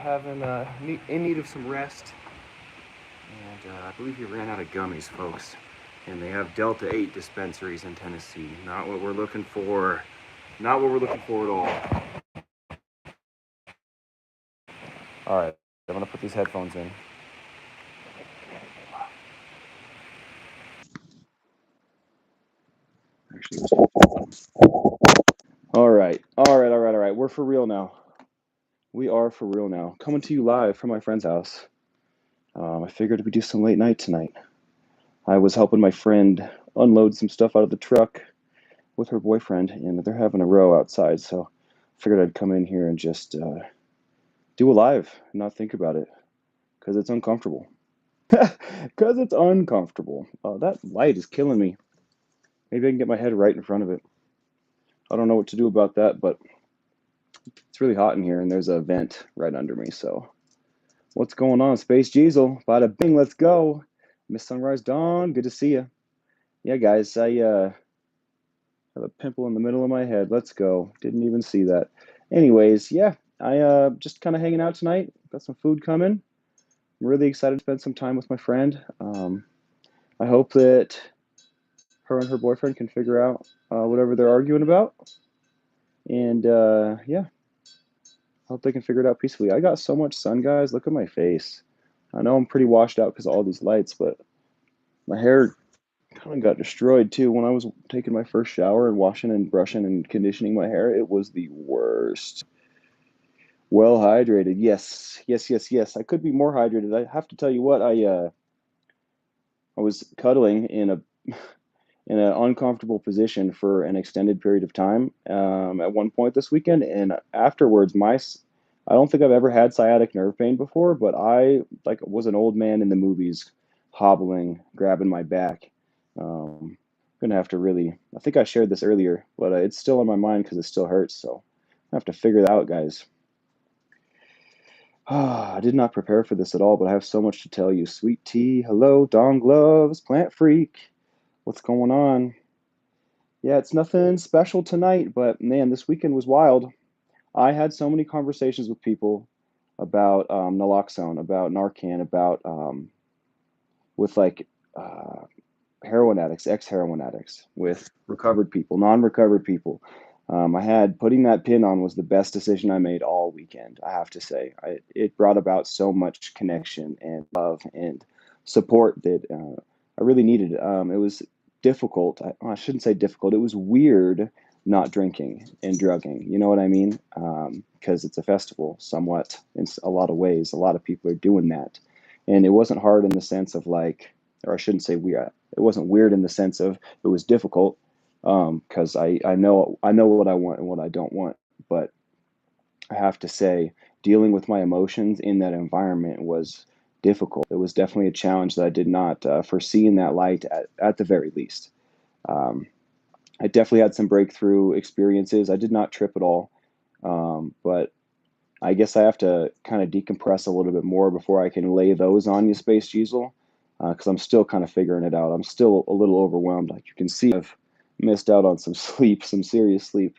having in need of some rest, and I believe he ran out of gummies, folks. And they have Delta 8 dispensaries in Tennessee. Not what we're looking for. Not what we're looking for at all. All right, I'm gonna put these headphones in. Actually, all right. We're for real now. We are for real now. Coming to you live from my friend's house. I figured we'd do some late night tonight. I was helping my friend unload some stuff out of the truck with her boyfriend, and they're having a row outside, so I figured I'd come in here and just do a live and not think about it, because it's uncomfortable. Because it's uncomfortable. That light is killing me. Maybe I can get my head right in front of it. I don't know what to do about that, but it's really hot in here, and there's a vent right under me, so what's going on, Space Diesel? Bada bing, let's go. Miss Sunrise Dawn, good to see you. Yeah, guys, I have a pimple in the middle of my head. Let's go. Didn't even see that. Anyways, yeah, I just kind of hanging out tonight. Got some food coming. I'm really excited to spend some time with my friend. I hope that her and her boyfriend can figure out whatever they're arguing about. And yeah, I hope they can figure it out peacefully. I got so much sun, guys. Look at my face. I know I'm pretty washed out because of all these lights, but my hair kind of got destroyed too when I was taking my first shower and washing and brushing and conditioning my hair. It was the worst. Well hydrated, yes, yes, yes, yes. I could be more hydrated. I have to tell you what, I was cuddling in a in an uncomfortable position for an extended period of time at one point this weekend, and afterwards, I don't think I've ever had sciatic nerve pain before, but I like was an old man in the movies, hobbling, grabbing my back. Gonna have to really. I think I shared this earlier, but it's still in my mind because it still hurts. So I have to figure that out, guys. I did not prepare for this at all, but I have so much to tell you. Sweet tea, hello, Dong Gloves, Plant Freak. What's going on? Yeah, it's nothing special tonight, but man, this weekend was wild. I had so many conversations with people about naloxone, about Narcan, about with like uh, heroin addicts, ex-heroin addicts, with recovered people, non-recovered people. I had putting that pin on was the best decision I made all weekend. I have to say, it brought about so much connection and love and support that I really needed. It was difficult. I shouldn't say difficult. It was weird not drinking and drugging. You know what I mean? Because it's a festival, somewhat in a lot of ways. A lot of people are doing that, and it wasn't hard in the sense of like, or I shouldn't say weird. It wasn't weird in the sense of it was difficult because I know what I want and what I don't want. But I have to say, dealing with my emotions in that environment was difficult. It was definitely a challenge that I did not foresee in that light at the very least. Um, I definitely had some breakthrough experiences. I did not trip at all, but I guess I have to kind of decompress a little bit more before I can lay those on you, Space Diesel, because I'm still kind of figuring it out. I'm still a little overwhelmed. Like you can see, I've missed out on some sleep, some serious sleep.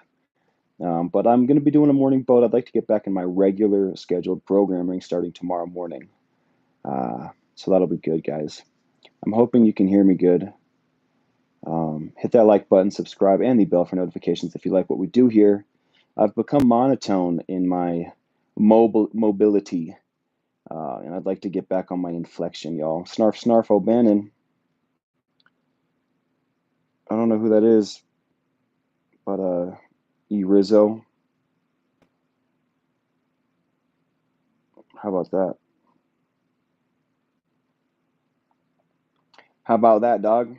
But I'm going to be doing a morning boat. I'd like to get back in my regular scheduled programming starting tomorrow morning. So that'll be good, guys. I'm hoping you can hear me good. Hit that like button, subscribe, and the bell for notifications if you like what we do here. I've become monotone in my mobility, and I'd like to get back on my inflection, y'all. Snarf, snarf, O'Bannon. I don't know who that is, but E Rizzo. How about that? How about that, dog?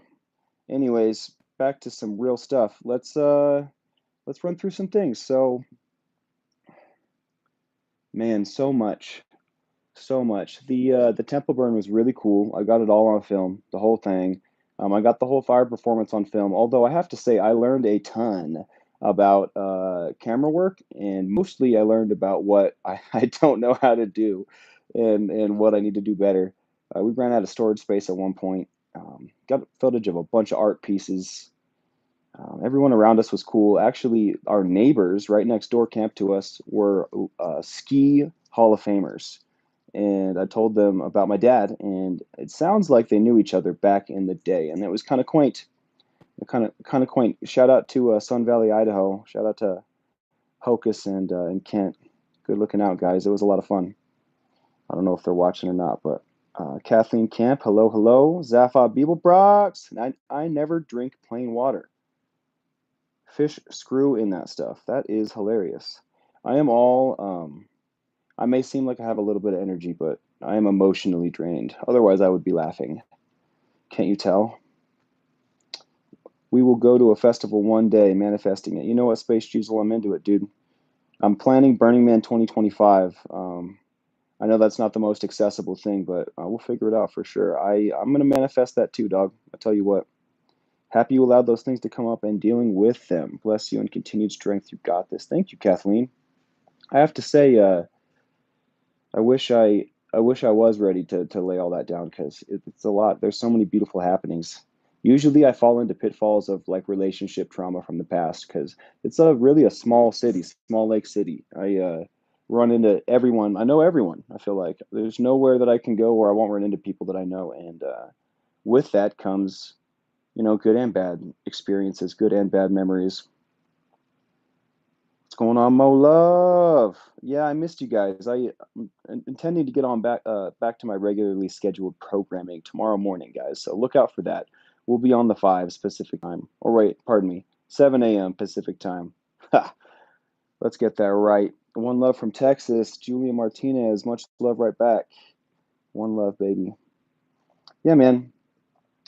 Anyways, back to some real stuff. Let's run through some things. So, man, so much. So much. The temple burn was really cool. I got it all on film, the whole thing. I got the whole fire performance on film. Although I have to say, I learned a ton about camera work, and mostly I learned about what I don't know how to do, and what I need to do better. We ran out of storage space at one point. Got footage of a bunch of art pieces. Everyone around us was cool. Actually, our neighbors right next door, camped to us, were ski Hall of Famers. And I told them about my dad, and it sounds like they knew each other back in the day, and it was kind of quaint. Kind of quaint. Shout out to Sun Valley, Idaho. Shout out to Hocus and Kent. Good looking out, guys. It was a lot of fun. I don't know if they're watching or not, but Kathleen Camp, hello, hello. Zaffa Beeblebrox. I never drink plain water. Fish screw in that stuff. That is hilarious. I am all, I may seem like I have a little bit of energy, but I am emotionally drained. Otherwise, I would be laughing. Can't you tell? We will go to a festival one day, manifesting it. You know what, Space Diesel? I'm into it, dude. I'm planning Burning Man 2025. I know that's not the most accessible thing, but we'll figure it out for sure. I'm gonna manifest that too, dog. I tell you what. Happy you allowed those things to come up and dealing with them. Bless you and continued strength. You got this. Thank you, Kathleen. I have to say, I wish I wish I was ready to lay all that down because it's a lot. There's so many beautiful happenings. Usually, I fall into pitfalls of like relationship trauma from the past because it's a really a small city, small lake city. I run into everyone. I know everyone. I feel like there's nowhere that I can go where I won't run into people that I know, and with that comes, good and bad experiences, good and bad memories. What's going on, Mo Love? Yeah, I missed you guys. I'm intending to get on back to my regularly scheduled programming tomorrow morning, guys. So look out for that. We'll be on the 5 Pacific time. Or wait, pardon me, 7 a.m. Pacific time. Ha! Let's get that right. One love from Texas, Julia Martinez. Much love right back. One love, baby. Yeah, man.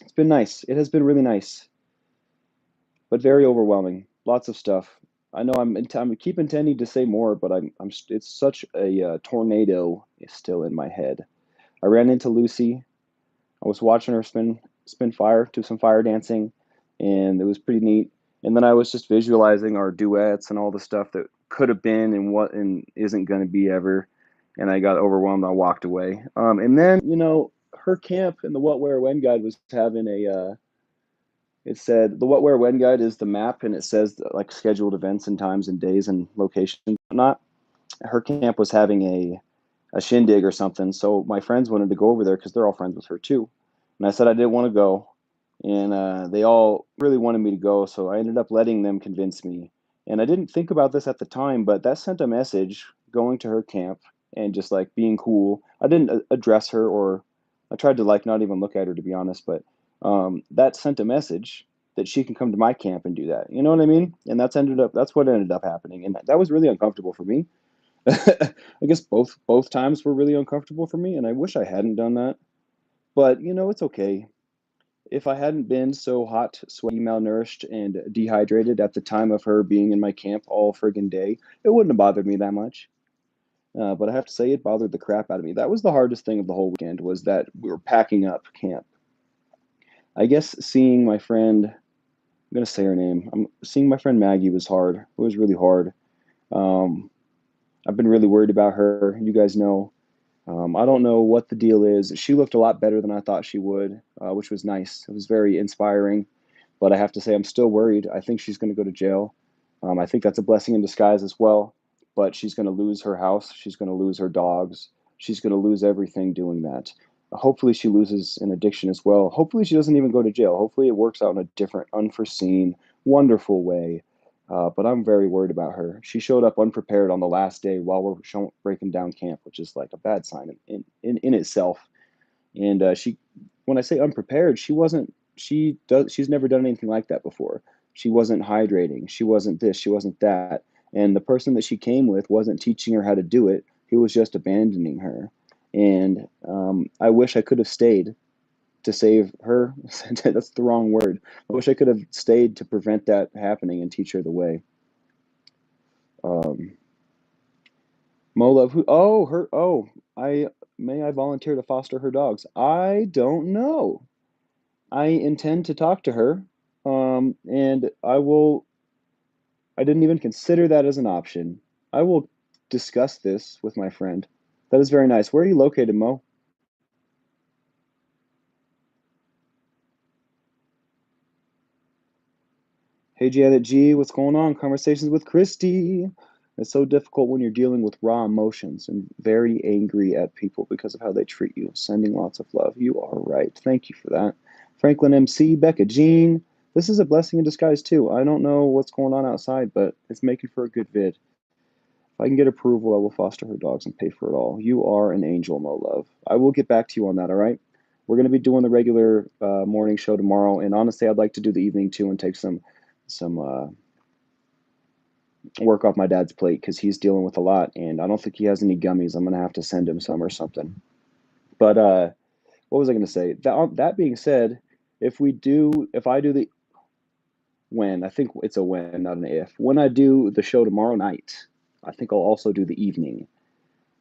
It's been nice. It has been really nice, but very overwhelming. Lots of stuff. I know I'm keep intending to say more, but it's such a tornado is still in my head. I ran into Lucy. I was watching her spin fire, do some fire dancing, and it was pretty neat. And then I was just visualizing our duets and all the stuff that could have been and what and isn't going to be ever. And I got overwhelmed. I walked away. And then her camp and the What Where When guide was having a it said the What Where When guide is the map, and it says like scheduled events and times and days and locations and whatnot. Her camp was having a shindig or something, so my friends wanted to go over there because they're all friends with her too. And I said I didn't want to go, and they all really wanted me to go, so I ended up letting them convince me. And I didn't think about this at the time, but that sent a message going to her camp and just like being cool. I didn't address her or I tried to like not even look at her to be honest, but that sent a message that she can come to my camp and do that. You know what I mean? And that's what ended up happening, and that was really uncomfortable for me. I guess both times were really uncomfortable for me, and I wish I hadn't done that. But it's okay. If I hadn't been so hot, sweaty, malnourished, and dehydrated at the time of her being in my camp all friggin' day, it wouldn't have bothered me that much. But I have to say, it bothered the crap out of me. That was the hardest thing of the whole weekend was that we were packing up camp. I guess seeing my friend, I'm gonna say her name. Seeing my friend Maggie was hard. It was really hard. Um, I've been really worried about her. You guys know. I don't know what the deal is. She looked a lot better than I thought she would, which was nice. It was very inspiring. But I have to say, I'm still worried. I think she's going to go to jail. I think that's a blessing in disguise as well. But she's going to lose her house. She's going to lose her dogs. She's going to lose everything doing that. Hopefully, she loses an addiction as well. Hopefully, she doesn't even go to jail. Hopefully, it works out in a different, unforeseen, wonderful way. But I'm very worried about her. She showed up unprepared on the last day while we're breaking down camp, which is like a bad sign in itself. And when I say unprepared, she wasn't. She's never done anything like that before. She wasn't hydrating. She wasn't this. She wasn't that. And the person that she came with wasn't teaching her how to do it. He was just abandoning her. And I wish I could have stayed to save her. That's the wrong word. I wish I could have stayed to prevent that happening and teach her the way. Um, Mola, who? Oh, her. Oh, I volunteer to foster her dogs. I don't know. I intend to talk to her, and I will. I didn't even consider that as an option. I will discuss this with my friend. That is very nice. Where are you located, Mo? Hey, Janet G, what's going on? Conversations with Christy. It's so difficult when you're dealing with raw emotions and very angry at people because of how they treat you. Sending lots of love. You are right. Thank you for that. Franklin MC, Becca Jean. This is a blessing in disguise too. I don't know what's going on outside, but it's making for a good vid. If I can get approval, I will foster her dogs and pay for it all. You are an angel, Mo Love. I will get back to you on that, all right? We're going to be doing the regular morning show tomorrow, and honestly, I'd like to do the evening too and take some work off my dad's plate because he's dealing with a lot, and I don't think he has any gummies. I'm going to have to send him some or something. But what was I going to say? That being said, if I do the when, I think it's a when, not an if. When I do the show tomorrow night, I think I'll also do the evening.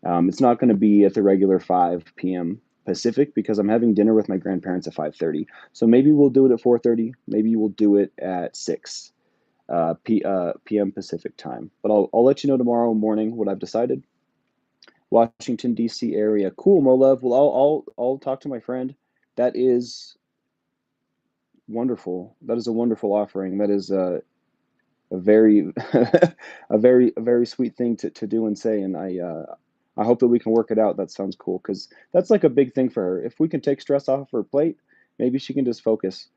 It's not going to be at the regular 5 p.m. Pacific because I'm having dinner with my grandparents at 5:30. So maybe we'll do it at 4:30. Maybe we'll do it at 6 p.m. Pacific time. But I'll let you know tomorrow morning what I've decided. Washington D.C. area, cool, Mo Love. Well, I'll talk to my friend. That is wonderful. That is a wonderful offering. That is a very a very sweet thing to do and say, and I hope that we can work it out. That sounds cool because that's like a big thing for her. If we can take stress off her plate, maybe she can just focus.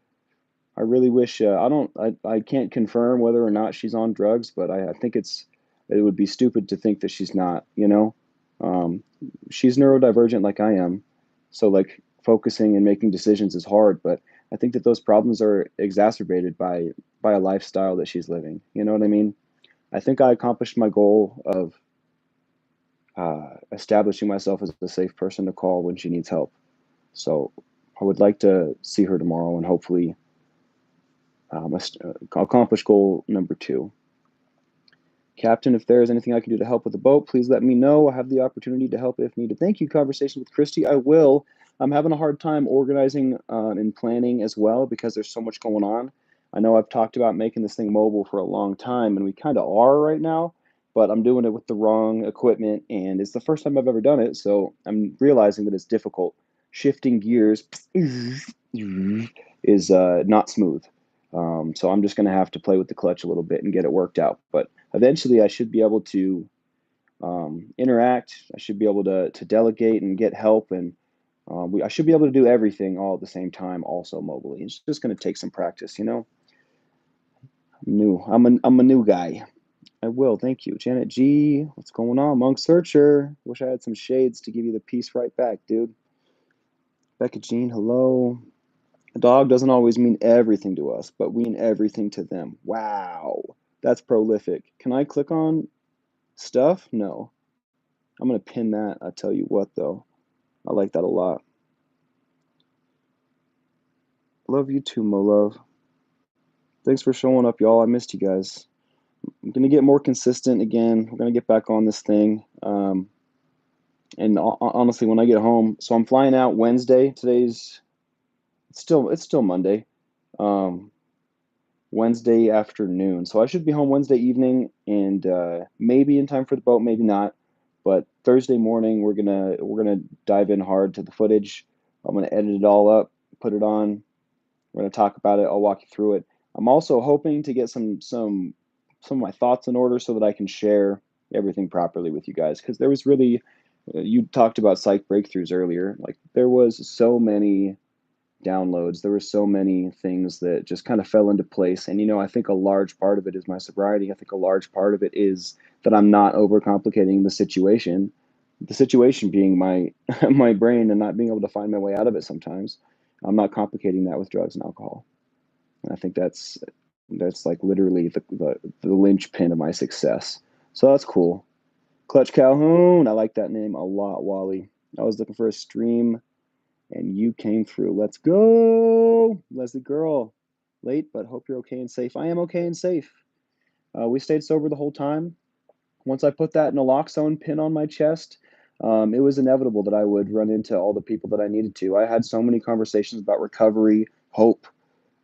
I really wish I can't confirm whether or not she's on drugs, but I think it would be stupid to think that she's not, you know. um, she's neurodivergent like I am, so like focusing and making decisions is hard, but I think that those problems are exacerbated by a lifestyle that she's living, you know what I mean. I think I accomplished my goal of establishing myself as a safe person to call when she needs help. So I would like to see her tomorrow and hopefully accomplish goal number 2. Captain, if there is anything I can do to help with the boat, please let me know. I have the opportunity to help if needed. Thank you. Conversation with Christy. I will. I'm having a hard time organizing and planning as well because there's so much going on. I know I've talked about making this thing mobile for a long time, and we kind of are right now, but I'm doing it with the wrong equipment, and it's the first time I've ever done it, so I'm realizing that it's difficult. Shifting gears is not smooth. So I'm just going to have to play with the clutch a little bit and get it worked out. But eventually, I should be able to interact. I should be able to delegate and get help, and I should be able to do everything all at the same time, also mobily. It's just going to take some practice, you know. I'm new. I'm a new guy. I will. Thank you, Janet G. What's going on, Monk Searcher? Wish I had some shades to give you the piece right back, dude. Becca Jean, hello. A dog doesn't always mean everything to us, but we mean everything to them. Wow, that's prolific. Can I click on stuff? No. I'm going to pin that. I tell you what, though. I like that a lot. Love you too, Mo Love. Thanks for showing up, y'all. I missed you guys. I'm going to get more consistent again. We're going to get back on this thing. And honestly, when I get home, so I'm flying out Wednesday. It's still Monday. Um, Wednesday afternoon. So I should be home Wednesday evening and maybe in time for the boat, maybe not. But Thursday morning we're gonna dive in hard to the footage. I'm gonna edit it all up, put it on. We're gonna talk about it. I'll walk you through it. I'm also hoping to get some of my thoughts in order so that I can share everything properly with you guys. Because there was really you talked about psych breakthroughs earlier. Like there was so many downloads. There were so many things that just kind of fell into place. And, I think a large part of it is my sobriety. I think a large part of it is that I'm not overcomplicating the situation. The situation being my my brain and not being able to find my way out of it sometimes. I'm not complicating that with drugs and alcohol. And I think that's like literally the linchpin of my success. So that's cool. Clutch Calhoun. I like that name a lot, Wally. I was looking for a stream and you came through. Let's go, Leslie girl. Late, but hope you're okay and safe. I am okay and safe. We stayed sober the whole time. Once I put that naloxone pin on my chest, it was inevitable that I would run into all the people that I needed to. I had so many conversations about recovery, hope,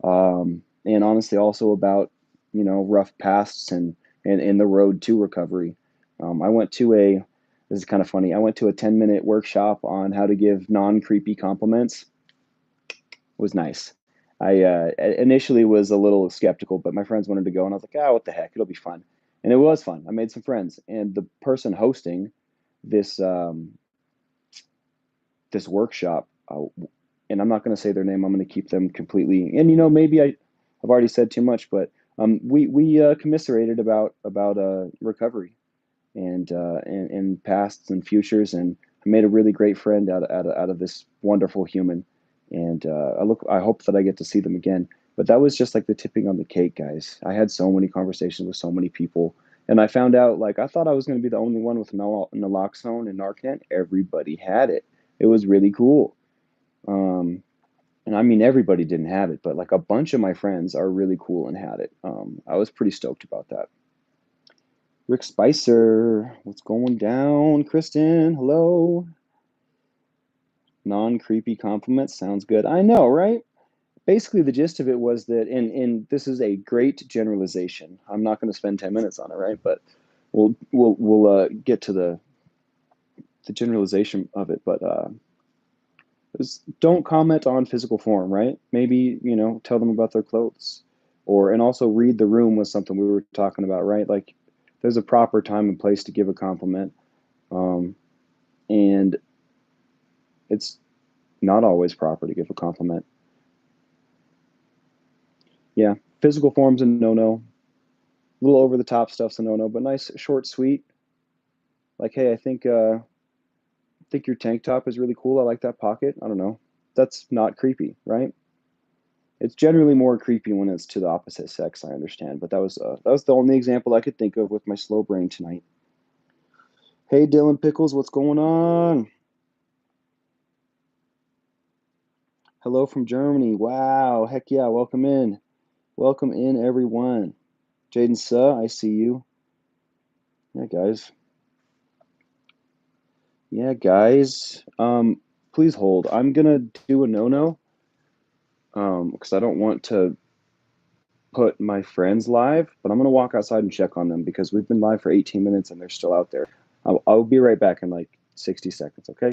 and honestly also about rough pasts and the road to recovery. I went to a this is kind of funny. I went to a 10-minute workshop on how to give non-creepy compliments. It was nice. I initially was a little skeptical, but my friends wanted to go, and I was like, what the heck? It'll be fun. And it was fun. I made some friends, and the person hosting this this workshop, and I'm not going to say their name. I'm going to keep them completely. And maybe I've already said too much, but we commiserated about recovery and pasts and futures, and I made a really great friend out of this wonderful human. And I hope that I get to see them again. But that was just like the tipping on the cake, guys. I had so many conversations with so many people, and I found out, like, I thought I was going to be the only one with naloxone and Narcan. Everybody had it. It was really cool. Um, and I mean, everybody didn't have it, but like a bunch of my friends are really cool and had it. I was pretty stoked about that. Rick Spicer, what's going down? Kristen, hello. Non-creepy compliments sounds good. I know, right? Basically, the gist of it was that, and this is a great generalization. I'm not going to spend 10 minutes on it, right? But we'll get to the generalization of it. But don't comment on physical form, right? Maybe tell them about their clothes, and also read the room was something we were talking about, right? Like, there's a proper time and place to give a compliment, um, and it's not always proper to give a compliment. Yeah, physical form's a no-no. A little over the top stuff's a no-no, but nice, short, sweet. Like, hey, I think your tank top is really cool. I like that pocket. I don't know. That's not creepy, right? It's generally more creepy when it's to the opposite sex. I understand, but that was the only example I could think of with my slow brain tonight. Hey, Dylan Pickles, what's going on? Hello from Germany. Wow, heck yeah, welcome in, everyone. Jaden Suh, I see you. Yeah, guys. Yeah, guys. Please hold. I'm gonna do a no-no. Because I don't want to put my friends live, but I'm gonna walk outside and check on them because we've been live for 18 minutes and they're still out there. I'll be right back in like 60 seconds, okay?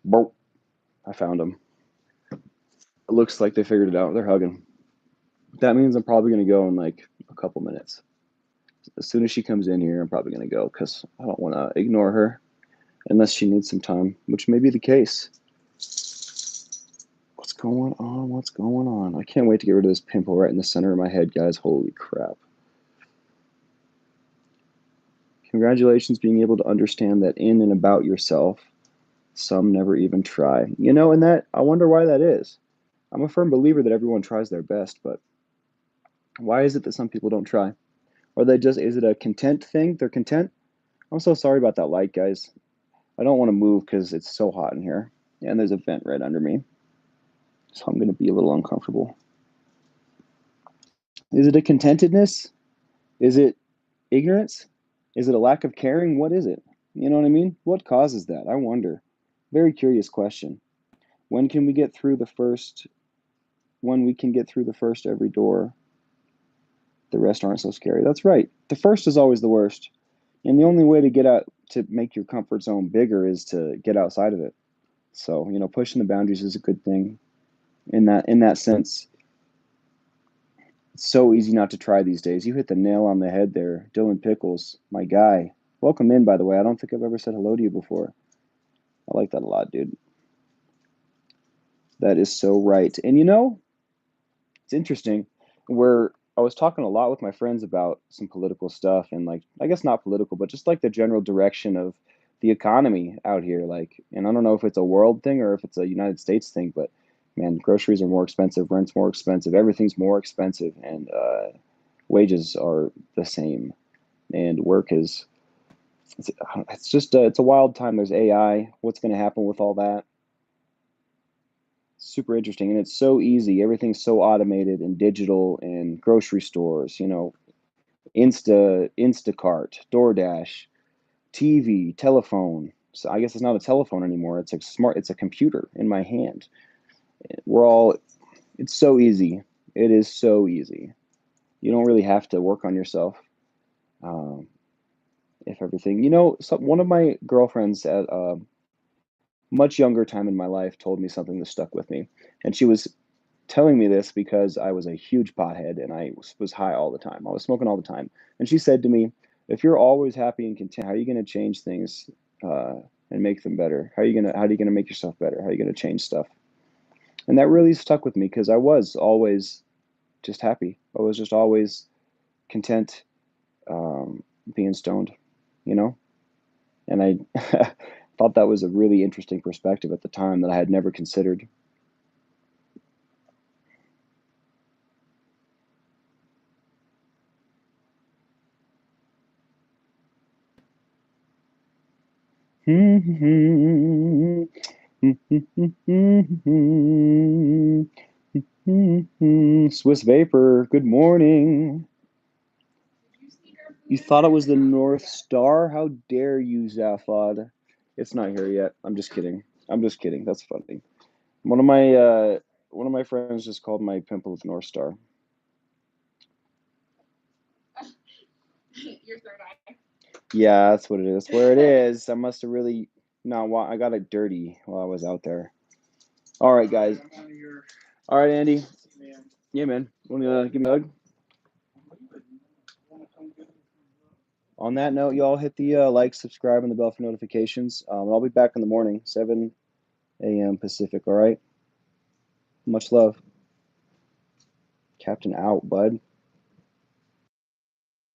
Burp. I found them. It looks like they figured it out. They're hugging. That means I'm probably gonna go in like a couple minutes. As soon as she comes in here, I'm probably gonna go because I don't want to ignore her unless she needs some time, which may be the case. What's going on? What's going on? I can't wait to get rid of this pimple right in the center of my head, guys. Holy crap. Congratulations being able to understand that in and about yourself. Some never even try. And that, I wonder why that is. I'm a firm believer that everyone tries their best, but why is it that some people don't try? Or is it a content thing? They're content? I'm so sorry about that light, guys. I don't want to move because it's so hot in here. And there's a vent right under me. So I'm going to be a little uncomfortable. Is it a contentedness? Is it ignorance? Is it a lack of caring? What is it? You know what I mean? What causes that? I wonder. Very curious question. When can we get through the first? When we can get through the first every door, the rest aren't so scary. That's right. The first is always the worst. And the only way to get out to make your comfort zone bigger is to get outside of it. So, pushing the boundaries is a good thing in that sense. It's so easy not to try these days. You hit the nail on the head there. Dylan Pickles, my guy. Welcome in, by the way. I don't think I've ever said hello to you before. I like that a lot, dude. That is so right. And it's interesting where I was talking a lot with my friends about some political stuff and, like, I guess not political, but just like the general direction of the economy out here. Like, and I don't know if it's a world thing or if it's a United States thing, but man, groceries are more expensive, rent's more expensive, everything's more expensive, and wages are the same. And work is, it's just, it's a wild time. There's AI. What's going to happen with all that? Super interesting, and it's so easy. Everything's so automated and digital, and grocery stores, Instacart, DoorDash, TV, telephone. So I guess it's not a telephone anymore. It's a computer in my hand. We're all It's so easy. It is so easy. You don't really have to work on yourself. Um, if everything, one of my girlfriends much younger time in my life told me something that stuck with me. And she was telling me this because I was a huge pothead and I was high all the time. I was smoking all the time. And she said to me, if you're always happy and content, how are you going to change things and make them better? How are you going to make yourself better? How are you going to change stuff? And that really stuck with me because I was always just happy. I was just always content being stoned, you know? And I thought that was a really interesting perspective at the time that I had never considered. Swiss Vapor, good morning. You thought it was the North Star? How dare you, Zaphod? It's not here yet. I'm just kidding. I'm just kidding. That's funny. One of my uh, one of my friends just called my pimple the North Star. Yeah, that's what it is. That's where it is. I must have really not. I got it dirty while I was out there. All right, guys. All right, Andy. Yeah, man. Want to give me a hug? On that note, y'all hit the like, subscribe, and the bell for notifications. I'll be back in the morning, 7 a.m. Pacific. All right. Much love. Captain out, bud.